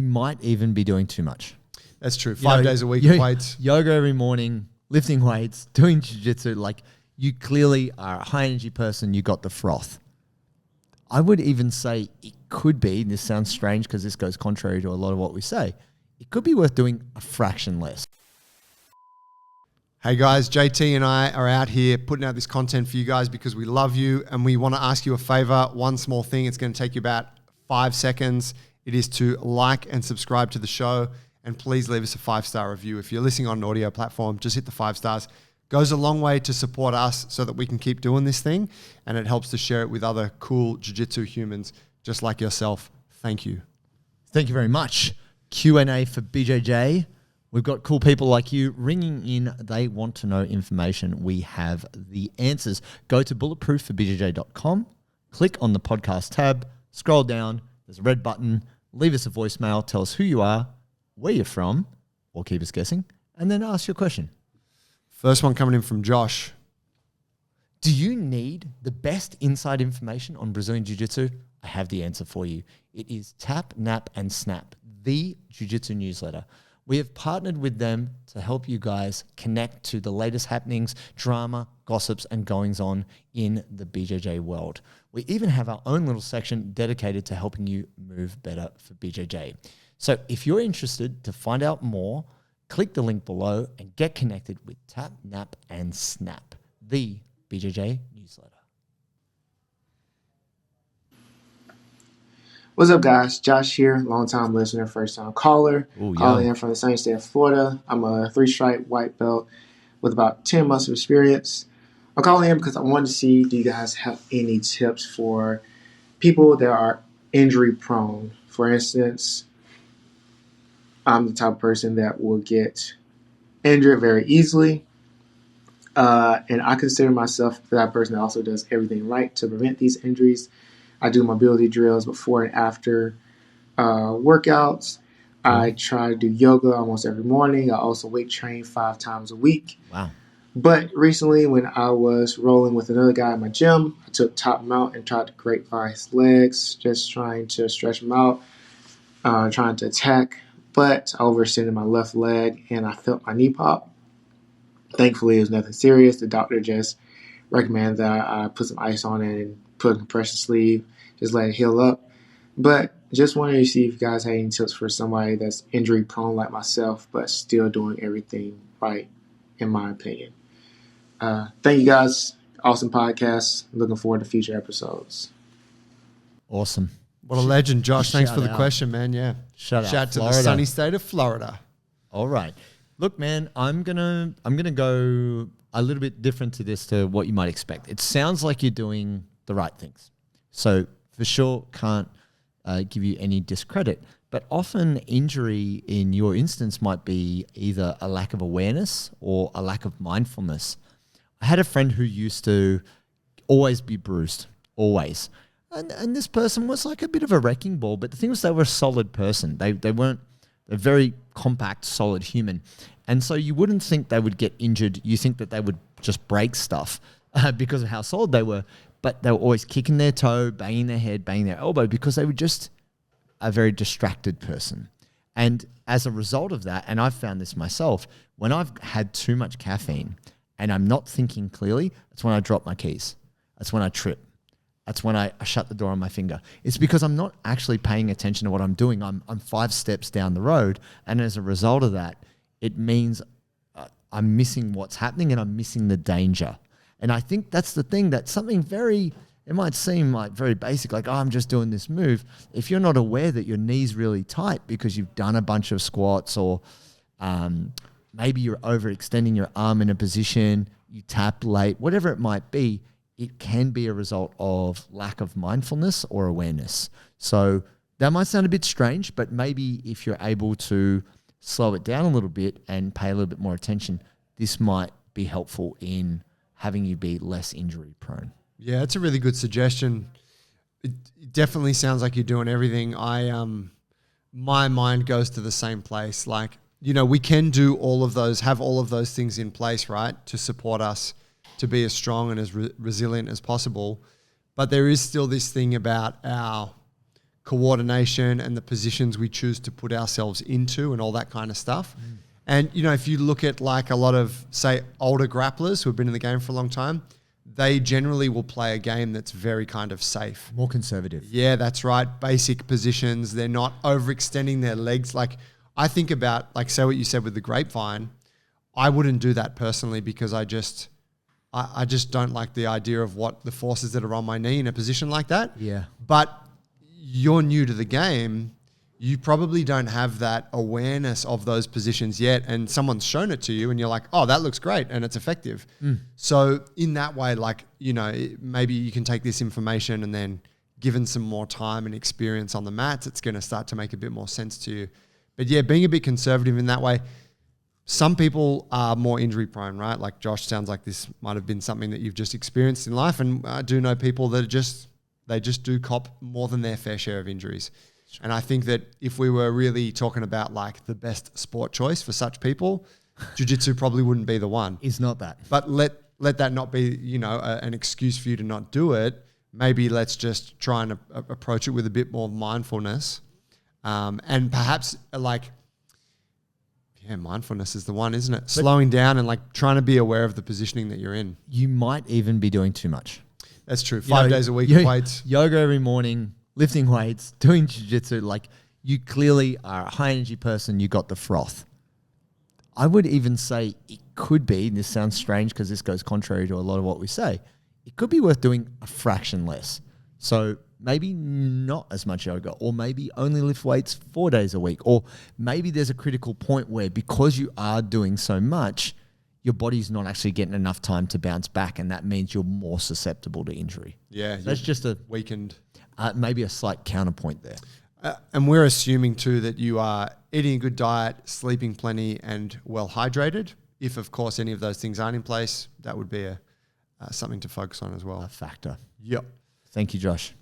might even be doing too much. That's true. 5 days a week of weights. Yoga every morning, lifting weights, doing jiu-jitsu. Like, you clearly are a high energy person. You got the froth. I would even say it could be, and this sounds strange because this goes contrary to a lot of what we say, it could be worth doing a fraction less. Hey guys, JT and I are out here putting out this content for you guys because we love you and we want to ask you a favor. One small thing, it's going to take you about 5 seconds. It is to like and subscribe to the show, and please leave us a 5-star review. If you're listening on an audio platform, just hit the 5 stars. Goes a long way to support us so that we can keep doing this thing, and it helps to share it with other cool jiu-jitsu humans just like yourself. Thank you. Thank you very much. Q&A for BJJ. We've got cool people like you ringing in. They want to know information. We have the answers. Go to bulletproofforbjj.com, click on the podcast tab, scroll down. There's a red button. Leave us a voicemail. Tell us who you are, where you're from, or keep us guessing, and then ask your question. First one coming in from Josh. Do you need the best inside information on Brazilian Jiu-Jitsu? I have the answer for you. It is Tap, Nap, and Snap, the Jiu-Jitsu newsletter. We have partnered with them to help you guys connect to the latest happenings, drama, gossips, and goings-on in the BJJ world. We even have our own little section dedicated to helping you move better for BJJ. So if you're interested to find out more, click the link below and get connected with Tap, Nap, and Snap, the BJJ newsletter. What's up, guys? Josh here, long-time listener, first-time caller. Calling in from the sunny state of Florida. I'm a 3-stripe white belt with about 10 months of experience. I'm calling in because I wanted to see, do you guys have any tips for people that are injury-prone? For instance, I'm the type of person that will get injured very easily. And I consider myself that person that also does everything right to prevent these injuries. I do mobility drills before and after workouts. I try to do yoga almost every morning. I also weight train 5 times a week. Wow. But recently when I was rolling with another guy in my gym, I took top mount and tried to grapefly his legs, just trying to stretch them out, trying to attack. But I overextended my left leg and I felt my knee pop. Thankfully, it was nothing serious. The doctor just recommended that I put some ice on it and put a compression sleeve, just let it heal up. But just wanted to see if you guys had any tips for somebody that's injury prone like myself, but still doing everything right, in my opinion. Thank you guys. Awesome podcast. Looking forward to future episodes. Awesome. What a legend, Josh. Thanks for the out. question, man. Yeah. Shout to Florida. the sunny state of Florida. All right. Look, man, I'm gonna go a little bit different to what you might expect. It sounds like you're doing the right things. So for sure, can't give you any discredit. But often injury in your instance might be either a lack of awareness or a lack of mindfulness. I had a friend who used to always be bruised, always. And this person was like a bit of a wrecking ball, but the thing was they were a solid person. They weren't a very compact, solid human. And so you wouldn't think they would get injured. You think that they would just break stuff because of how solid they were. But they were always kicking their toe, banging their head, banging their elbow because they were just a very distracted person. And as a result of that, and I've found this myself, when I've had too much caffeine and I'm not thinking clearly, that's when I drop my keys. That's when I trip. That's when I shut the door on my finger. It's because I'm not actually paying attention to what I'm doing. I'm 5 steps down the road. And as a result of that, it means I'm missing what's happening and I'm missing the danger. And I think that's the thing, that something very, it might seem like very basic, like, oh, I'm just doing this move. If you're not aware that your knee's really tight because you've done a bunch of squats or maybe you're overextending your arm in a position, you tap late, whatever it might be, it can be a result of lack of mindfulness or awareness. So that might sound a bit strange, but maybe if you're able to slow it down a little bit and pay a little bit more attention, this might be helpful in having you be less injury prone. Yeah, it's a really good suggestion. It definitely sounds like you're doing everything. My mind goes to the same place. Like, you know, we can do all of those, have all of those things in place, right, to support us to be as strong and as resilient as possible. But there is still this thing about our coordination and the positions we choose to put ourselves into and all that kind of stuff. And, you know, if you look at like a lot of, say, older grapplers who have been in the game for a long time, they generally will play a game that's very kind of safe. More conservative. Yeah, that's right. Basic positions. They're not overextending their legs. Like I think about, like, say what you said with the grapevine. I wouldn't do that personally because I just don't like the idea of what the forces that are on my knee in a position like that. Yeah. But you're new to the game. You probably don't have that awareness of those positions yet. And someone's shown it to you and you're like, oh, that looks great. And it's effective. So in that way, like, you know, maybe you can take this information and then given some more time and experience on the mats, it's going to start to make a bit more sense to you. But yeah, being a bit conservative in that way. Some people are more injury prone, right? Like Josh, sounds like this might have been something that you've just experienced in life. And I do know people that they just do cop more than their fair share of injuries. And I think that if we were really talking about like the best sport choice for such people, jiu-jitsu probably wouldn't be the one. Is not that. But let that not be, you know, an excuse for you to not do it. Maybe let's just try and approach it with a bit more mindfulness. And perhaps like, yeah, mindfulness is the one, isn't it? Slowing down and like trying to be aware of the positioning that you're in. You might even be doing too much. That's true. 5 days a week of weights. Yoga every morning, lifting weights, doing jiu-jitsu. Like you clearly are a high energy person. You got the froth. I would even say it could be, and this sounds strange because this goes contrary to a lot of what we say, it could be worth doing a fraction less. So maybe not as much yoga, or maybe only lift weights 4 days a week. Or maybe there's a critical point where because you are doing so much, your body's not actually getting enough time to bounce back, and that means you're more susceptible to injury. Yeah. So that's just a weakened. Maybe a slight counterpoint there. And we're assuming too that you are eating a good diet, sleeping plenty, and well hydrated. If, of course, any of those things aren't in place, that would be something to focus on as well. A factor. Yep. Thank you, Josh.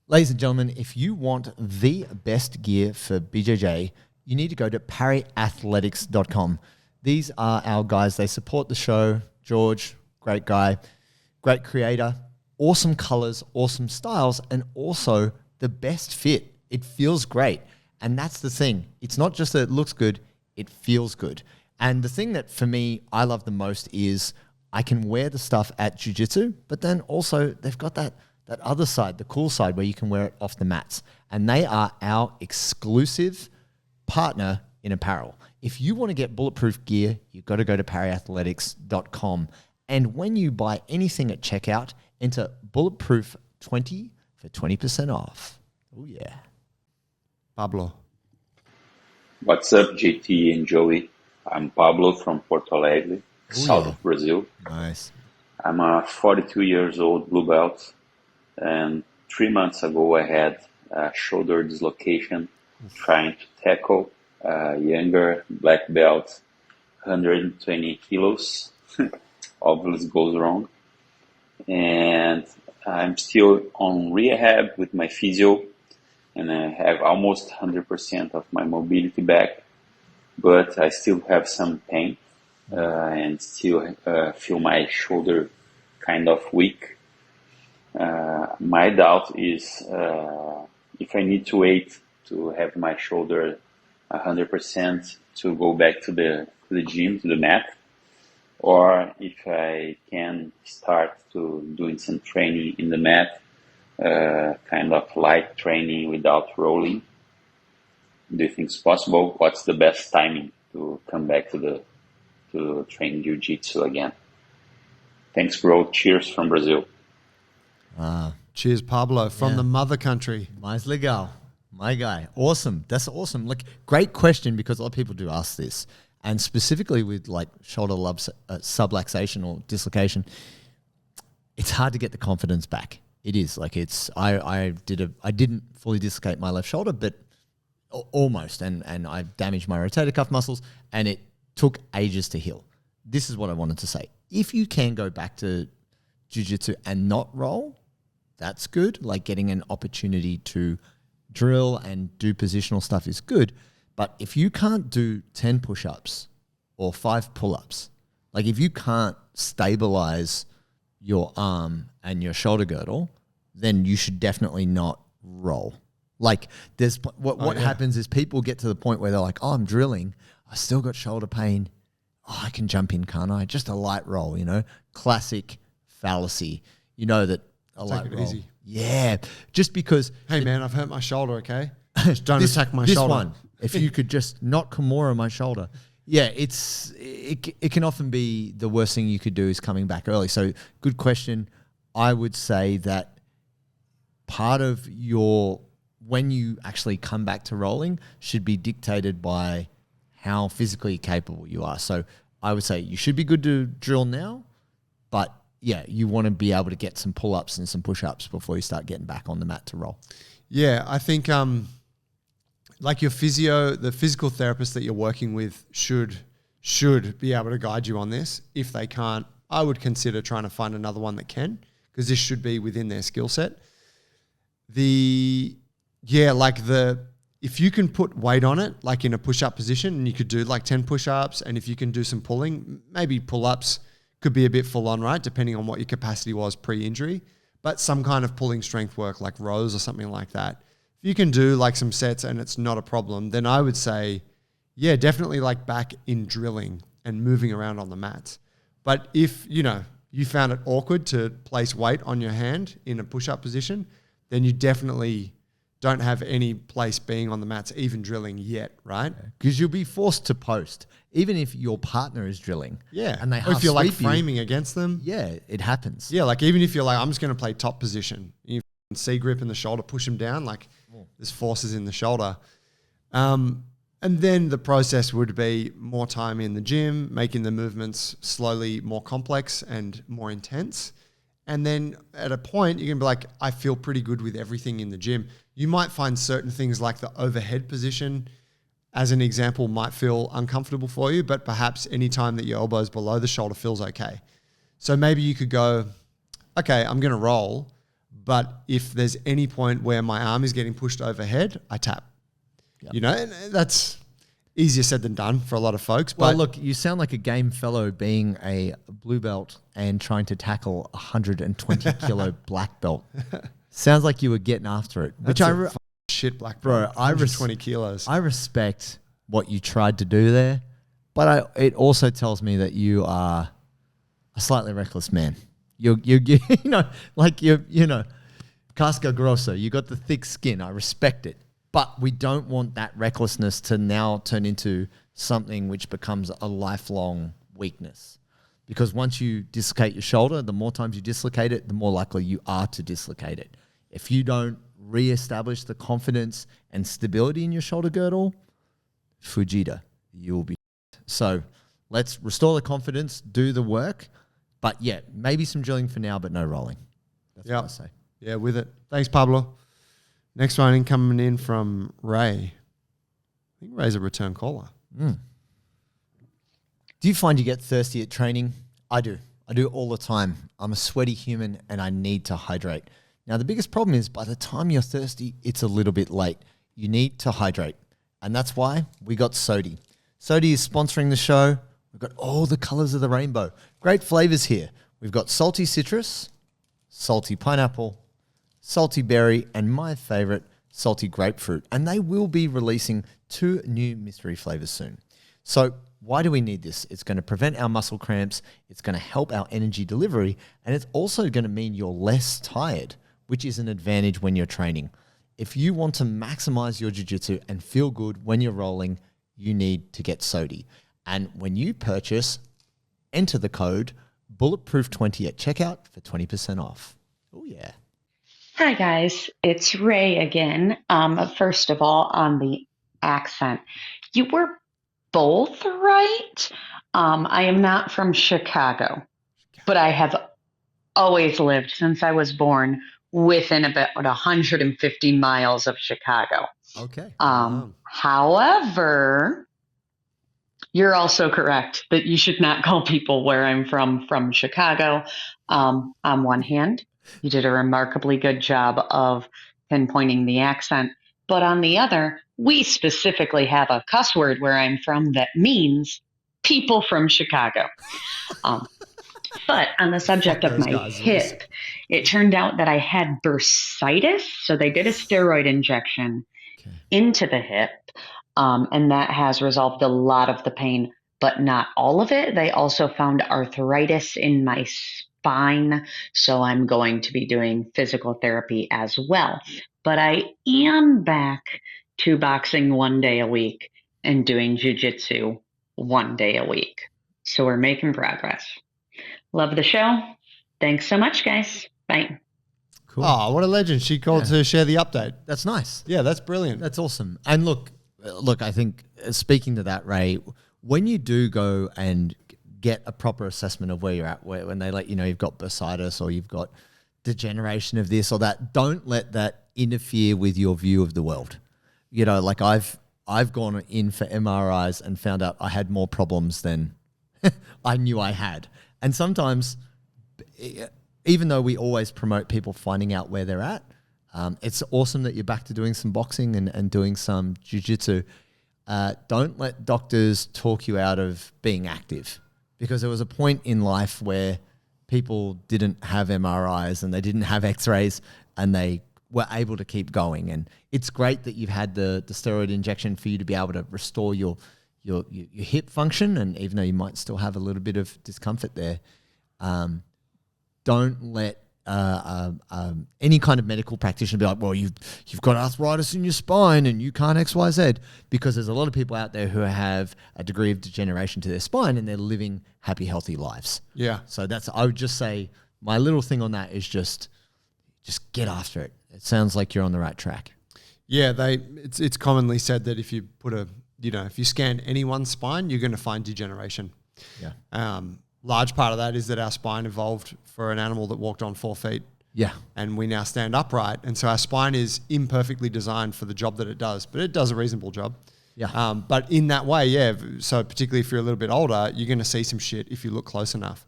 Ladies and gentlemen, if you want the best gear for BJJ, you need to go to pariathletics.com. These are our guys. They support the show. George, great guy, great creator, awesome colors, awesome styles, and also the best fit. It feels great. And that's the thing. It's not just that it looks good, it feels good. And the thing that for me, I love the most is I can wear the stuff at jiu-jitsu, but then also they've got that other side, the cool side where you can wear it off the mats. And they are our exclusive partner in apparel. If you want to get bulletproof gear, you've got to go to pariathletics.com. And when you buy anything at checkout, enter bulletproof20 for 20% off. Oh, yeah. Pablo. What's up, JT and Joey? I'm Pablo from Porto Alegre, south of Brazil. Nice. I'm a 42 years old blue belt, and 3 months ago I had a shoulder dislocation trying to tackle a younger black belt, 120 kilos. Obviously goes wrong. And I'm still on rehab with my physio, and I have almost 100% of my mobility back, but I still have some pain and still feel my shoulder kind of weak. My doubt is if I need to wait to have my shoulder 100% to go back to the gym, to the mat, or if I can start to doing some training in the mat, kind of light training without rolling. Do you think it's possible? What's the best timing to come back to train jiu-jitsu again? Thanks, bro. Cheers from Brazil. Cheers, Pablo, from the mother country. Mais legal. My guy. Awesome. That's awesome. Like, great question, because a lot of people do ask this. And specifically with like shoulder subluxation or dislocation, it's hard to get the confidence back. It is like I didn't fully dislocate my left shoulder, but almost, and I damaged my rotator cuff muscles, and it took ages to heal. This is what I wanted to say. If you can go back to jiu-jitsu and not roll, that's good. Like, getting an opportunity to drill and do positional stuff is good. But if you can't do 10 push-ups or 5 pull-ups, like if you can't stabilize your arm and your shoulder girdle, then you should definitely not roll. Like there's what happens is people get to the point where they're like, oh, I'm drilling. I still got shoulder pain. Oh, I can jump in, can't I? Just a light roll, classic fallacy. You know that a light roll. Easy. Yeah. Just because. Hey man, I've hurt my shoulder. Okay. Don't attack my shoulder. This one, if you could just not Kimura my shoulder. Yeah, it can often be the worst thing you could do is coming back early. So good question. I would say that part of when you actually come back to rolling should be dictated by how physically capable you are. So I would say you should be good to drill now, but yeah, you want to be able to get some pull-ups and some push-ups before you start getting back on the mat to roll. Yeah, I think like the physical therapist that you're working with should be able to guide you on this. If they can't, I would consider trying to find another one that can, because this should be within their skill set. If you can put weight on it, like in a push-up position, and you could do like 10 push-ups, and if you can do some pulling, maybe pull-ups could be a bit full on, right? Depending on what your capacity was pre-injury, but some kind of pulling strength work like rows or something like that. If you can do like some sets and it's not a problem, then I would say, yeah, definitely like back in drilling and moving around on the mats. But if, you found it awkward to place weight on your hand in a push-up position, then you definitely don't have any place being on the mats, even drilling yet, right? Because you'll be forced to post, even if your partner is drilling. Yeah. And or if you're like framing against them. Yeah, it happens. Yeah, like even if you're like, I'm just going to play top position. You C grip in the shoulder, push them down, like there's forces in the shoulder. And then the process would be more time in the gym, making the movements slowly more complex and more intense. And then at a point, you can be like, I feel pretty good with everything in the gym. You might find certain things like the overhead position, as an example, might feel uncomfortable for you, but perhaps any time that your elbow is below the shoulder feels okay. So maybe you could go, okay, I'm going to roll, but if there's any point where my arm is getting pushed overhead, I tap. Yep. And that's easier said than done for a lot of folks. Well, look, you sound like a game fellow being a blue belt and trying to tackle a 120 kilo black belt. Sounds like you were getting after it. Which shit black belt. Bro, 120 kilos. I respect what you tried to do there, but it also tells me that you are a slightly reckless man. You're casca grossa. You got the thick skin. I respect it. But we don't want that recklessness to now turn into something which becomes a lifelong weakness. Because once you dislocate your shoulder, the more times you dislocate it, the more likely you are to dislocate it. If you don't reestablish the confidence and stability in your shoulder girdle, Fujita, you'll be. So let's restore the confidence, do the work. But yeah, maybe some drilling for now, but no rolling. That's what I say. Yeah, with it. Thanks, Pablo. Next one coming in from Ray. I think Ray's a return caller. Do you find you get thirsty at training? I do. I do all the time. I'm a sweaty human and I need to hydrate. Now, the biggest problem is by the time you're thirsty, it's a little bit late. You need to hydrate. And that's why we got Sodi. Sodi is sponsoring the show. We've got all the colors of the rainbow. Great flavors here. We've got salty citrus, salty pineapple, salty berry, and my favorite, salty grapefruit. And they will be releasing 2 new mystery flavors soon. So why do we need this? It's going to prevent our muscle cramps. It's going to help our energy delivery. And it's also going to mean you're less tired, which is an advantage when you're training. If you want to maximize your jiu-jitsu and feel good when you're rolling, you need to get Sodi. And when you purchase, enter the code Bulletproof20 at checkout for 20% off. Oh, yeah. Hi, guys. It's Ray again. First of all, on the accent, you were both right. I am not from Chicago, but I have always lived since I was born within about 150 miles of Chicago. Okay. However, you're also correct that you should not call people where I'm from Chicago. On one hand, you did a remarkably good job of pinpointing the accent. But on the other, we specifically have a cuss word where I'm from that means people from Chicago. But on the subject of my hip, it turned out that I had bursitis. So they did a steroid injection into the hip, and that has resolved a lot of the pain, but not all of it. They also found arthritis in my spine, so I'm going to be doing physical therapy as well. But I am back to boxing 1 day a week and doing jiu-jitsu 1 day a week. So we're making progress. Love the show. Thanks so much, guys. Bye. Cool. Oh, what a legend. She called to share the update. That's nice. Yeah, that's brilliant. That's awesome. And look, I think speaking to that, Ray, when you do go and get a proper assessment of where you're at, when they let you know you've got bursitis or you've got degeneration of this or that, don't let that interfere with your view of the world. You know, like I've gone in for MRIs and found out I had more problems than I knew I had. And sometimes, even though we always promote people finding out where they're at, it's awesome that you're back to doing some boxing and doing some jiu-jitsu. Don't let doctors talk you out of being active, because there was a point in life where people didn't have MRIs and they didn't have x-rays and they were able to keep going. And it's great that you've had the steroid injection for you to be able to restore your hip function. And even though you might still have a little bit of discomfort there, don't let any kind of medical practitioner be like, well, you've got arthritis in your spine and you can't X, Y, Z, because there's a lot of people out there who have a degree of degeneration to their spine and they're living happy, healthy lives. Yeah. So I would just say my little thing on that is just get after it. It sounds like you're on the right track. Yeah, it's commonly said that if you if you scan anyone's spine, you're going to find degeneration. Yeah. Large part of that is that our spine evolved for an animal that walked on 4 feet. Yeah. And we now stand upright. And so our spine is imperfectly designed for the job that it does, but it does a reasonable job. Yeah. But in that way, yeah. So particularly if you're a little bit older, you're going to see some shit if you look close enough.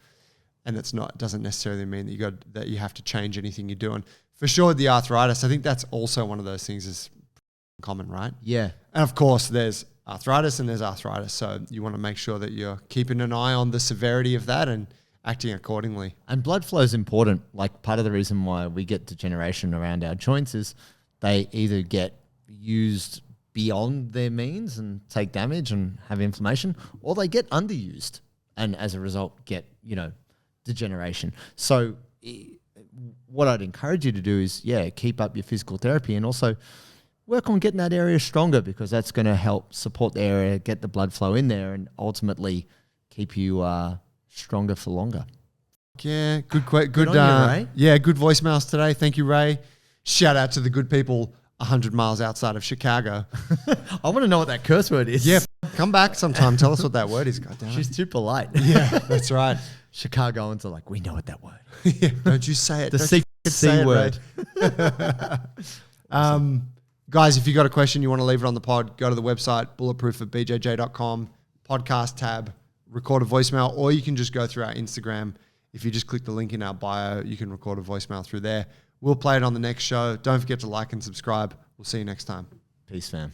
And it doesn't necessarily mean that you have to change anything you're doing. For sure, the arthritis, I think that's also one of those things is common, right? Yeah. And of course, there's arthritis and there's arthritis. So you want to make sure that you're keeping an eye on the severity of that and acting accordingly. And blood flow is important. Like part of the reason why we get degeneration around our joints is they either get used beyond their means and take damage and have inflammation, or they get underused and as a result get, degeneration. So what I'd encourage you to do is, keep up your physical therapy and also work on getting that area stronger, because that's going to help support the area, get the blood flow in there, and ultimately keep you stronger for longer. Yeah, good on you, Ray. Yeah, good voicemails today. Thank you, Ray. Shout out to the good people 100 miles outside of Chicago. I want to know what that curse word is. Yeah, come back sometime. Tell us what that word is. God damn it. She's too polite. Yeah, that's right. Chicagoans are like, we know what that word. Yeah, don't you say it. The secret C word. Guys, if you got a question you want to leave it on the pod, go to the website, bulletproof@bjj.com, podcast tab, record a voicemail, or you can just go through our Instagram. If you just click the link in our bio, you can record a voicemail through there. We'll play it on the next show. Don't forget to like and subscribe. We'll see you next time. Peace, fam.